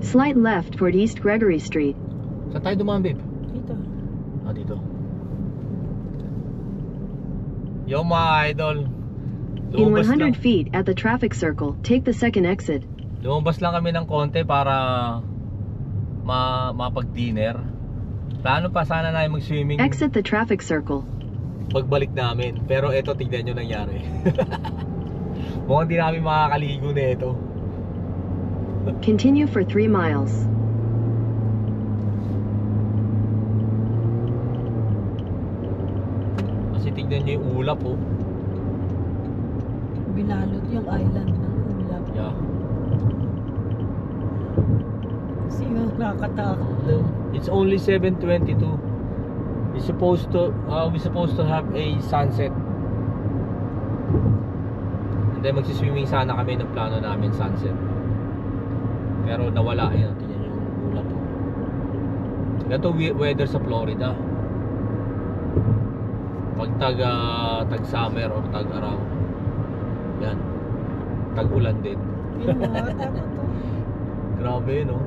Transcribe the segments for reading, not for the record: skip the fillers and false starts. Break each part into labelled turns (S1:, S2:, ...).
S1: Slight left toward East Gregory Street.
S2: Saan tayo dumaan, babe?
S3: Dito.
S2: Ah, dito. Yo, mga idol.
S1: In
S2: Lumabas
S1: 100
S2: lang.
S1: feet at the traffic circle, take the second exit.
S2: Lumabas lang kami ng konti para mapag-dinner. Plano pa sana na mag-swimming
S1: Exit the traffic circle.
S2: pagbalik namin. Pero eto, tignan nyo nangyari. Mukhang di namin makakaligo na ito.
S1: Continue for 3 miles.
S2: Kasi tignan nyo yung ulap, oh.
S3: Binalot yung island ng ulap.
S2: Yeah.
S3: Kasi nga nakakatakot.
S2: It's only 7:22. We supposed to have a sunset. And then magsiswimming sana kami ng plano namin sunset. Pero nawala, ayun, tingnan yung ulap. Ganito weather sa Florida. Pag tag summer or tag araw. Yan. Tag ulan din.
S3: Yun nga, takot to.
S2: Grabe, no?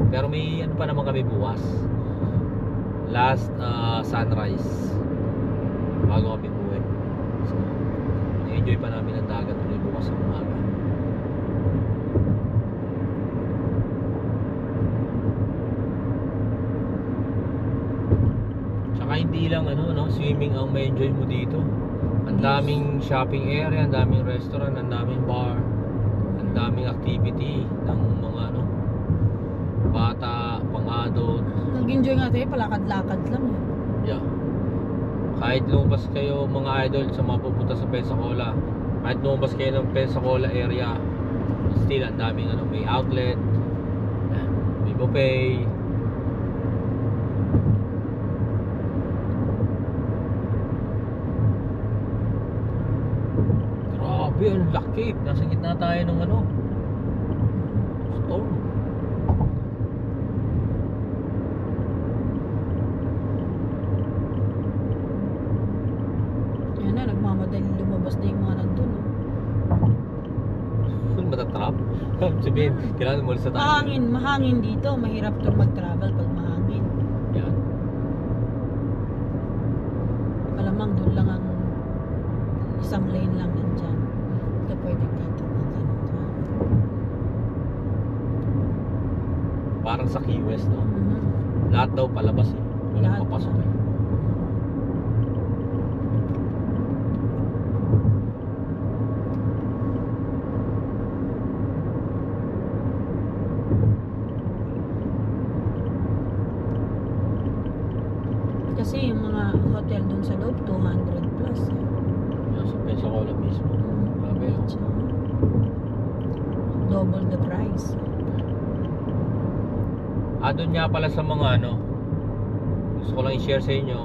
S2: Pero may ano pa naman kami bukas. Last sunrise bago kami buwi. So, enjoy pa namin ang dagat ulit bukas ng umaga. Tsaka hindi lang swimming ang may enjoy mo dito. Ang daming shopping area, ang daming restaurant, ang daming bar, ang daming activity ng mga bata, pang-adult.
S3: Nag-enjoy nga tayo, palakad-lakad lang.
S2: Yeah. Kahit lumabas kayo mga idol sa mapupunta sa Pensacola, kahit lumabas kayo ng Pensacola area, still ang daming may outlet, may buffet. Grabe, ang laki. Nasa gitna tayo ng storm.
S3: Yan na, nagmamadali lumabas na yung mga nandun.
S2: Matatrap? Sabihin, kailangan mo sa tayo.
S3: Mahangin dito. Mahirap to mag-travel pag mahangin.
S2: Yan.
S3: Malamang doon lang ang isang lane lang nandyan. Hindi pwede dito.
S2: Parang sa Key West, no? Lahat daw palabas eh. Walang
S3: Lahat
S2: papasok
S3: pala.
S2: eh.
S3: Kasi yung mga hotel dun sa loob, 200 plus.
S2: Yan, sa Pensacola mismo. Grabe.
S3: Double the price.
S2: Doon nga pala sa mga gusto ko lang i-share sa inyo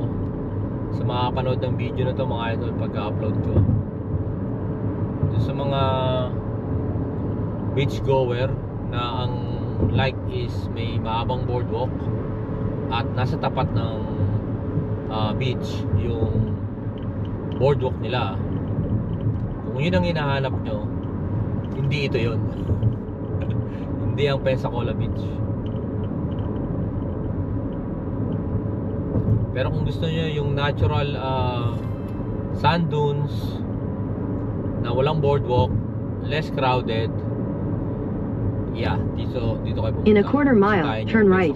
S2: sa mga panood ng video na to mga idol pagka-upload ko. Doon sa mga beach goer na ang like is may mahabang boardwalk at nasa tapat ng beach yung boardwalk nila. Kung yun ang hinahanap nyo, hindi ito yun. Hindi ang Pensacola Beach. Pero kung gusto nyo yung natural sand dunes na walang boardwalk, less crowded, yeah, dito kayo pupunta.
S1: In a quarter mile, turn right.